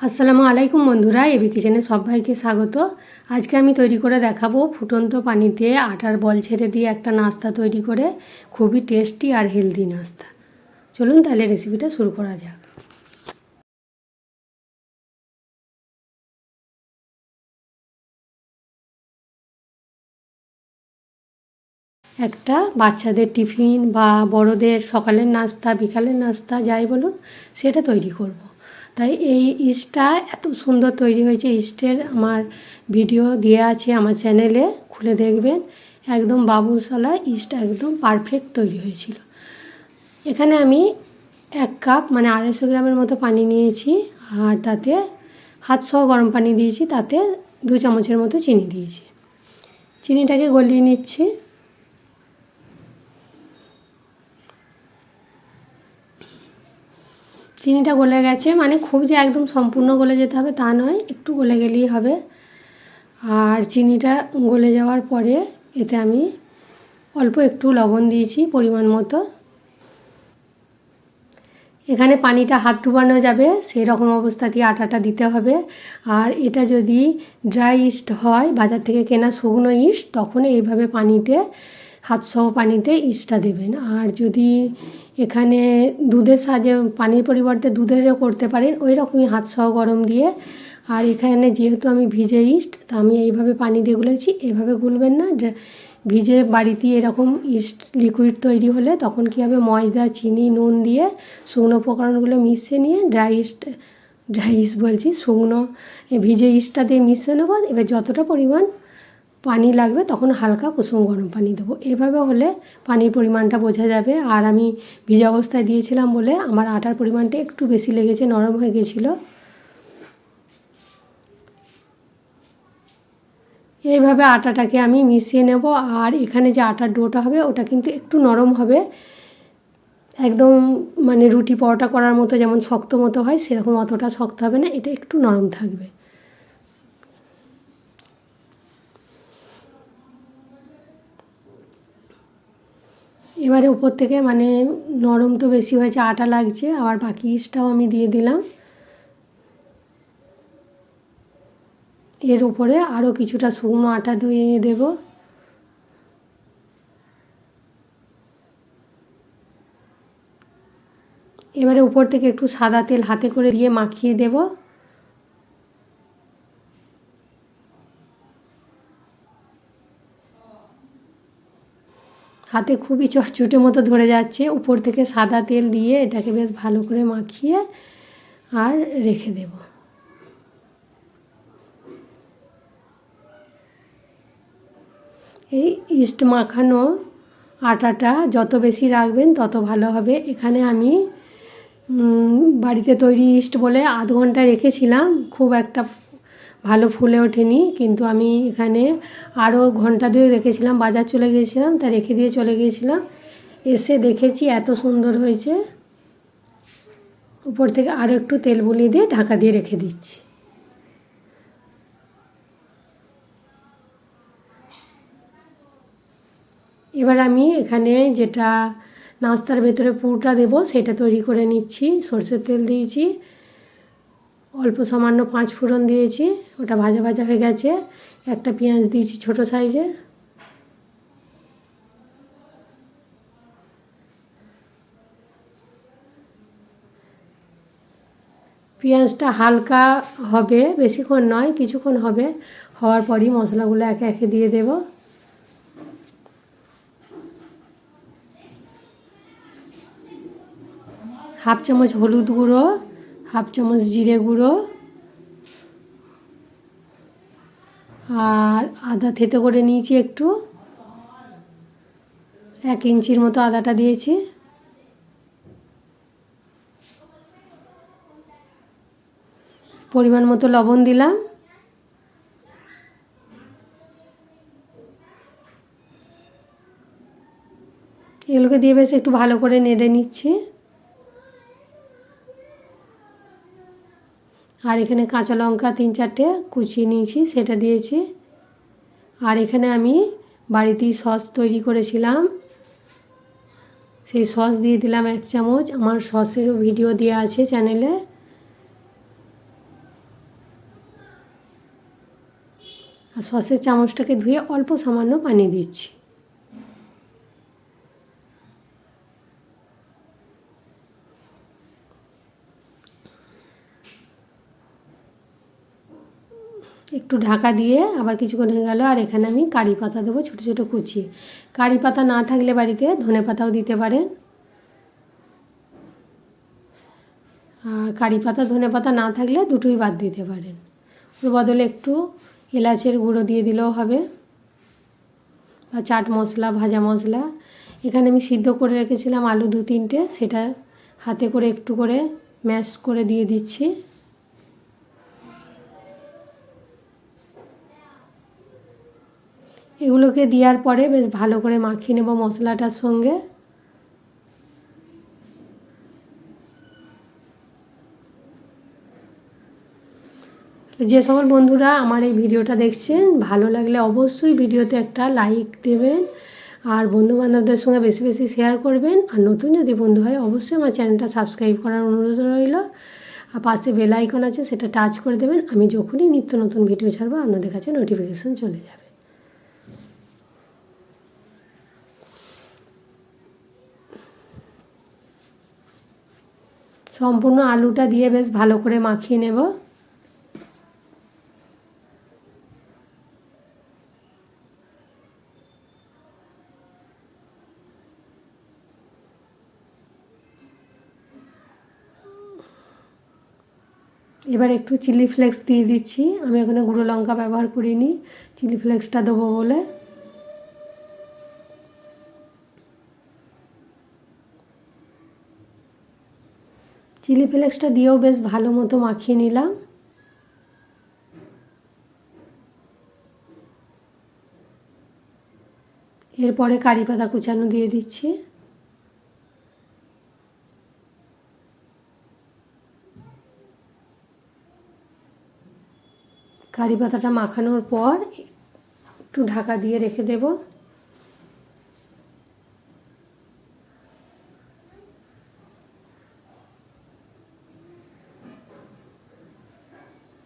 আসসালামু আলাইকুম বন্ধুরা, এবি কিচেনে সবাইকে স্বাগত। আজকে আমি তৈরি করে দেখাবো ফুটন্ত পানিতে আটার বল ছেড়ে দিয়ে একটা নাস্তা তৈরি করে, খুবই টেস্টি আর হেলদি নাস্তা। চলুন তাহলে রেসিপিটা শুরু করা যাক। একটা বাচ্চাদের টিফিন বা বড়দের সকালের নাস্তা, বিকালের নাস্তা যাই বলুন, সেটা তৈরি করব। তাই এই ইস্টটা এত সুন্দর তৈরি হয়েছে। ইস্টের আমার ভিডিও দেওয়া আছে আমার চ্যানেলে, খুলে দেখবেন। একদম বাবুলশালা ইস্ট, একদম পারফেক্ট তৈরি হয়েছিল। এখানে আমি 1 কাপ মানে 250 গ্রামের মতো পানি নিয়েছি, আর তাতে হাতসহ গরম পানি দিয়েছি, তাতে 2 চামচের মতো চিনি দিয়েছি। চিনিটাকে গলিয়ে নিচ্ছি। চিনিটা গলে গেছে, মানে খুব যে একদম সম্পূর্ণ গলে যেতে হবে তা নয়, একটু গলে গেলেই হবে। আর চিনিটা গলে যাওয়ার পরে এতে আমি অল্প একটু লবণ দিয়েছি পরিমাণ মতো। এখানে পানিটা হাত ডুবানো যাবে সেই রকম অবস্থাতেই আটাটা দিতে হবে। আর এটা যদি ড্রাই ইস্ট হয়, বাজার থেকে কেনা শুকনো ইস্ট, তখন এইভাবে পানিতে হাতসহ পানিতে ইস্টটা দেবেন। আর যদি এখানে দুধের সাহায্যে, পানির পরিবর্তে দুধেরও করতে পারেন, ওই রকমই হাতসহ গরম দিয়ে। আর এখানে যেহেতু আমি ভিজে ইস্ট, তা আমি এইভাবে পানি দিয়ে গুলেছি। এভাবে গুলবেন না, ভিজে বাড়িতে এরকম ইস্ট লিকুইড তৈরি হলে তখন কী হবে, ময়দা, চিনি, নুন দিয়ে শুকনো উপকরণগুলো মিশিয়ে নিয়ে ড্রাই ইস্ট বলছি, শুকনো ভিজে ইস্টটা দিয়ে মিশিয়ে নেবো। এবার যতটা পরিমাণ পানি লাগবে তখন হালকা কুসুম গরম পানি দেবো। এভাবে হলে পানির পরিমাণটা বোঝা যাবে। আর আমি ভিজা অবস্থায় দিয়েছিলাম বলে আমার আটার পরিমাণটা একটু বেশি লেগেছে, নরম হয়ে গেছিলো। এইভাবে আটাটাকে আমি মিশিয়ে নেব। আর এখানে যে আটার ডোটা হবে ওটা কিন্তু একটু নরম হবে, একদম মানে রুটি পরোটা করার মতো যেমন শক্ত মতো হয় সেরকম অতটা শক্ত হবে না, এটা একটু নরম থাকবে। এবারে উপর থেকে মানে নরম তো বেশি হয়েছে, আটা লাগছে, আবার বাকি ইস্টটাও আমি দিয়ে দিলাম। এর উপরে আরও কিছুটা শুকনো আটা দিয়ে দেব। এবারে উপর থেকে একটু সাদা তেল হাতে করে দিয়ে মাখিয়ে দেব। হাতে খুবই চটচটে মতো ধরে যাচ্ছে। উপর থেকে সাদা তেল দিয়ে এটাকে বেশ ভালো করে মাখিয়ে আর রেখে দেব। এই ইস্ট মাখানো আটাটা যত বেশি রাখবেন তত ভালো হবে। এখানে আমি বাড়িতে তৈরি ইস্ট বলে আধ ঘন্টা রেখেছিলাম, খুব একটা ভালো ফুলে ওঠেনি, কিন্তু আমি এখানে আরও ঘন্টা 2 রেখেছিলাম। বাজার চলে গিয়েছিলাম, তা রেখে দিয়ে চলে গিয়েছিলাম, এসে দেখেছি এত সুন্দর হয়েছে। উপর থেকে আরও একটু তেল বুলিয়ে দিয়ে ঢাকা দিয়ে রেখে দিচ্ছি। এবার আমি এখানে যেটা নাস্তার ভেতরে পুরটা দেব সেটা তৈরি করে নিচ্ছি। সরষের তেল দিয়েছি, অল্প সামান্য 5 ফোড়ন দিয়েছি, ওটা ভাজা ভাজা হয়ে গেছে। একটা পেঁয়াজ দিয়েছি ছোটো সাইজের। পেঁয়াজটা হালকা হবে, বেশিক্ষণ নয়, কিছুক্ষণ হবে। হওয়ার পরই মশলাগুলো একে একে দিয়ে দেব। হাফ চামচ হলুদ গুঁড়ো, হাফ চামচ জিরে গুঁড়ো, আর আদা থেতো করে নিয়েছি একটু, 1 ইঞ্চির মতো আদাটা দিয়েছি। পরিমাণ মতো লবণ দিলাম। এগুলোকে দিয়ে বেশ একটু ভালো করে নেড়ে নিচ্ছি। আর এখানে কাঁচা লঙ্কা 3-4টে কুচিয়ে নিয়েছি, সেটা দিয়েছি। আর এখানে আমি বাড়িতেই সস তৈরি করেছিলাম, সেই সস দিয়ে দিলাম 1 চামচ। আমার সসেরও ভিডিও দেওয়া আছে চ্যানেলে। আর সসের চামচটাকে ধুয়ে অল্প সামান্য পানি দিচ্ছি। একটু ঢাকা দিয়ে আবার কিছুক্ষণ হয়ে গেল। আর এখানে আমি কারি পাতা দেবো ছোটো ছোটো কুচিয়ে। কারি পাতা না থাকলে বাড়িতে ধনে পাতাও দিতে পারেন। আর কারি পাতা ধনে পাতা না থাকলে দুটোই বাদ দিতে পারেন। ওর বদলে একটু এলাচের গুঁড়ো দিয়ে দিলেও হবে, বা চাট মশলা, ভাজা মশলা। এখানে আমি সিদ্ধ করে রেখেছিলাম আলু 2-3টে, সেটা হাতে করে একটু করে ম্যাশ করে দিয়ে দিচ্ছি। এগুলোকে দেওয়ার পরে বেশ ভালো করে মাখিয়ে নেব মশলাটার সঙ্গে। যে সকল বন্ধুরা আমার এই ভিডিওটা দেখছেন, ভালো লাগলে অবশ্যই ভিডিওতে একটা লাইক দেবেন, আর বন্ধুবান্ধবদের সঙ্গে বেশি বেশি শেয়ার করবেন। আর নতুন যদি বন্ধু হয় অবশ্যই আমার চ্যানেলটা সাবস্ক্রাইব করার অনুরোধ রইল। আর পাশে বেল আইকন আছে, সেটা টাচ করে দেবেন। আমি যখনই নিত্য নতুন ভিডিও ছাড়বো আপনাদের কাছে নোটিফিকেশান চলে যাবে। সম্পূর্ণ আলুটা দিয়ে বেশ ভালো করে মাখিয়ে নেব। এবার একটু চিলি ফ্লেক্স দিয়ে দিচ্ছি। আমি এখানে গুঁড়ো লঙ্কা ব্যবহার করিনি, চিলি ফ্লেক্সটা দেবো বলে। চিলি ফ্লেক্সটা দিয়েও বেশ ভালো মতো মাখিয়ে নিলাম। এরপরে কারি পাতা কুচানো দিয়ে দিচ্ছি। কারি পাতাটা মাখানোর পর একটু ঢাকা দিয়ে রেখে দেব।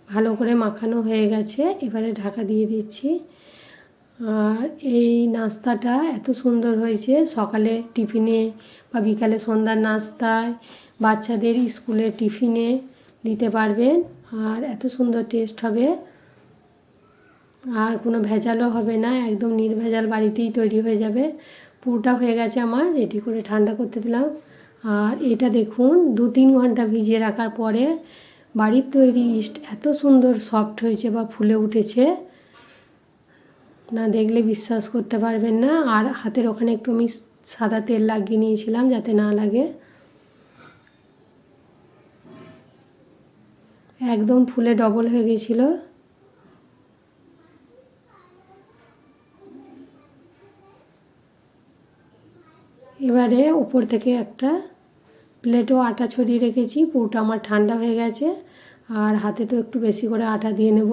ভালো করে মাখানো হয়ে গেছে, এবারে ঢাকা দিয়ে দিচ্ছি। আর এই নাস্তাটা এত সুন্দর হয়েছে, সকালে টিফিনে বা বিকালে সন্ধ্যার নাস্তায়, বাচ্চাদের স্কুলের টিফিনে দিতে পারবেন। আর এত সুন্দর টেস্ট হবে, আর কোনো ভেজালও হবে না, একদম নির্ভেজাল বাড়িতেই তৈরি হয়ে যাবে। পুরোটা হয়ে গেছে আমার, রেডি করে ঠান্ডা করতে দিলাম। আর এটা দেখুন 2-3 ঘন্টা ভিজিয়ে রাখার পরে বাড়ির তৈরি ইস্ট এত সুন্দর সফট হয়েছে বা ফুলে উঠেছে, না দেখলে বিশ্বাস করতে পারবেন না। আর হাতের ওখানে একটু আমি সাদা তেল লাগিয়ে নিয়েছিলাম যাতে না লাগে। একদম ফুলে ডবল হয়ে গেছিলো। এবারে উপর থেকে একটা প্লেটও আটা ছড়িয়ে রেখেছি। পুরোটা আমার ঠান্ডা হয়ে গেছে, আর হাতে তো একটু বেশি করে আটা দিয়ে নেব,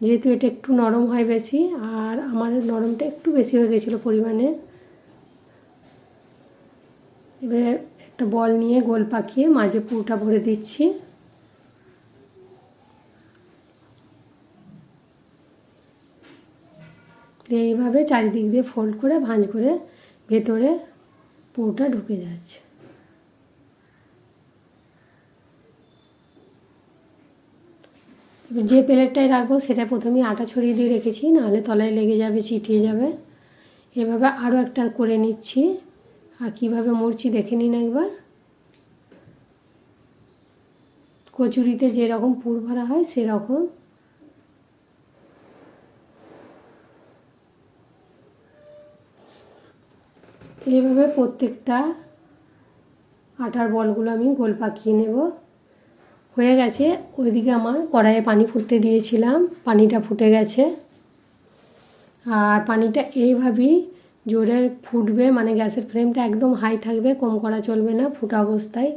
যেহেতু এটা একটু নরম হয় বেশি। আর আমার নরমটা একটু বেশি হয়ে গেছিলো পরিমাণে। এবারে একটা বল নিয়ে গোল পাকিয়ে মাঝে পুরোটা ভরে দিচ্ছি। এইভাবে চারিদিক দিয়ে ফোল্ড করে ভাঁজ করে ভেতরে পুরোটা ঢুকে যাচ্ছে। যে প্লেটটায় রাখবো সেটা প্রথমে আটা ছড়িয়ে দিয়ে রেখেছি, নাহলে তলায় লেগে যাবে, চিটিয়ে যাবে। এভাবে আরও একটা করে নিচ্ছি। আর কীভাবে মুড়ছি দেখে নিন একবার। কচুরিতে যেরকম পুর ভরা হয় সেরকম। এইভাবে প্রত্যেকটা আটার বলগুলো আমি গোল পাকিয়ে নেব। হয়ে গেছে। ওইদিকে আমার কড়াইয়ে পানি ফুটতে দিয়েছিলাম, পানিটা ফুটে গেছে। আর পানিটা এইভাবেই জোরে ফুটবে, মানে গ্যাসের ফ্লেমটা একদম হাই থাকবে, কম করা চলবে না। ফুটা অবস্থায়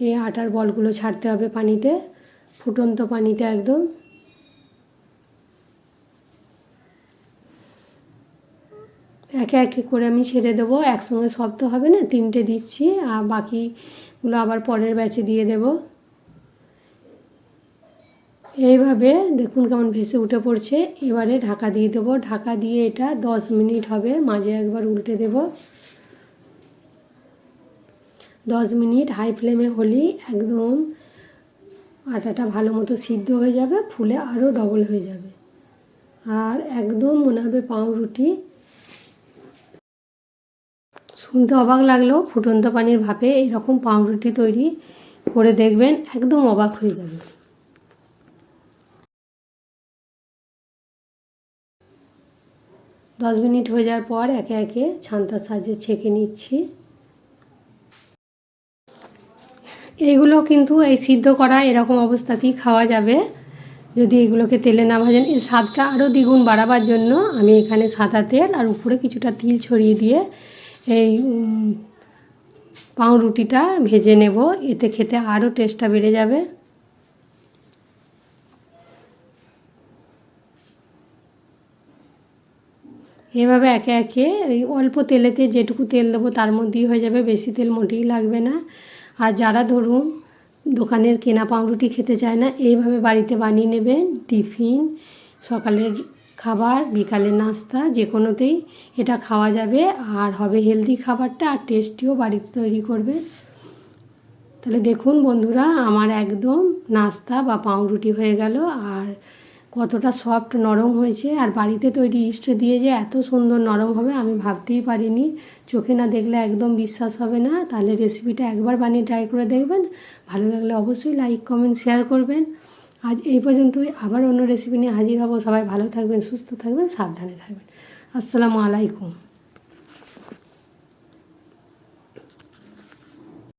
এই আটার বলগুলো ছাড়তে হবে পানিতে, ফুটন্ত পানিতে একদম। একে একে করে আমি ছেড়ে দেবো, একসঙ্গে সব তো হবে না, 3টে দিচ্ছি, আর বাকিগুলো আবার পরের ব্যাচে দিয়ে দেব। এইভাবে দেখুন কেমন ভেসে উঠে পড়ছে। এবারে ঢাকা দিয়ে দেবো, ঢাকা দিয়ে এটা 10 মিনিট হবে, মাঝে একবার উল্টে দেব। 10 মিনিট হাই ফ্লেমে হলেই একদম আটাটা ভালো মতো সিদ্ধ হয়ে যাবে, ফুলে আরও ডবল হয়ে যাবে। আর একদম মনে হবে পাউরুটি। শুনতে অবাক লাগলেও ফুটন্ত পানির ভাপে এইরকম পাউরুটি তৈরি করে দেখবেন, একদম অবাক হয়ে যাবে। দশ মিনিট হয়ে যাওয়ার পর একে একে ছান্তার সাহায্যে ছেঁকে নিচ্ছি। এইগুলো কিন্তু এই সিদ্ধ করা এরকম অবস্থাতেই খাওয়া যাবে, যদি এগুলোকে তেলে না ভাজেন। এর স্বাদটা আরও দ্বিগুণ বাড়াবার জন্য আমি এখানে সাদা তেল আর উপরে কিছুটা তিল ছড়িয়ে দিয়ে এই পাউরুটিটা ভেজে নেব, এতে খেতে আরও টেস্টটা বেড়ে যাবে। এভাবে একে একে এই অল্প তেলেতে যেটুকু তেল দেবো তার মধ্যেই হয়ে যাবে, বেশি তেল মোটেই লাগবে না। আর যারা ধরুন দোকানের কেনা পাউরুটি খেতে চায় না, এইভাবে বাড়িতে বানিয়ে নেবেন। টিফিন, সকালের খাবার, বিকালের নাস্তা, যে কোনোতেই এটা খাওয়া যাবে। আর হবে হেলদি খাবারটা, আর টেস্টিও বাড়িতে তৈরি করবে। তাহলে দেখুন বন্ধুরা, আমার একদম নাস্তা বা পাউরুটি হয়ে গেল। আর কতটা সফট নরম হয়েছে, আর বাড়িতে তৈরি ইস্ট দিয়ে যে এত সুন্দর নরম হবে আমি ভাবতেই পারিনি। চোখে না দেখলে একদম বিশ্বাস হবে না। তাহলে রেসিপিটা একবার বানিয়ে ট্রাই করে দেখবেন। ভালো লাগলে অবশ্যই লাইক, কমেন্ট, শেয়ার করবেন। আজ এই পর্যন্তই, আবার অন্য রেসিপি নিয়ে হাজির হব। সবাই ভালো থাকবেন, সুস্থ থাকবেন, সাবধানে থাকবেন। আসসালামু আলাইকুম।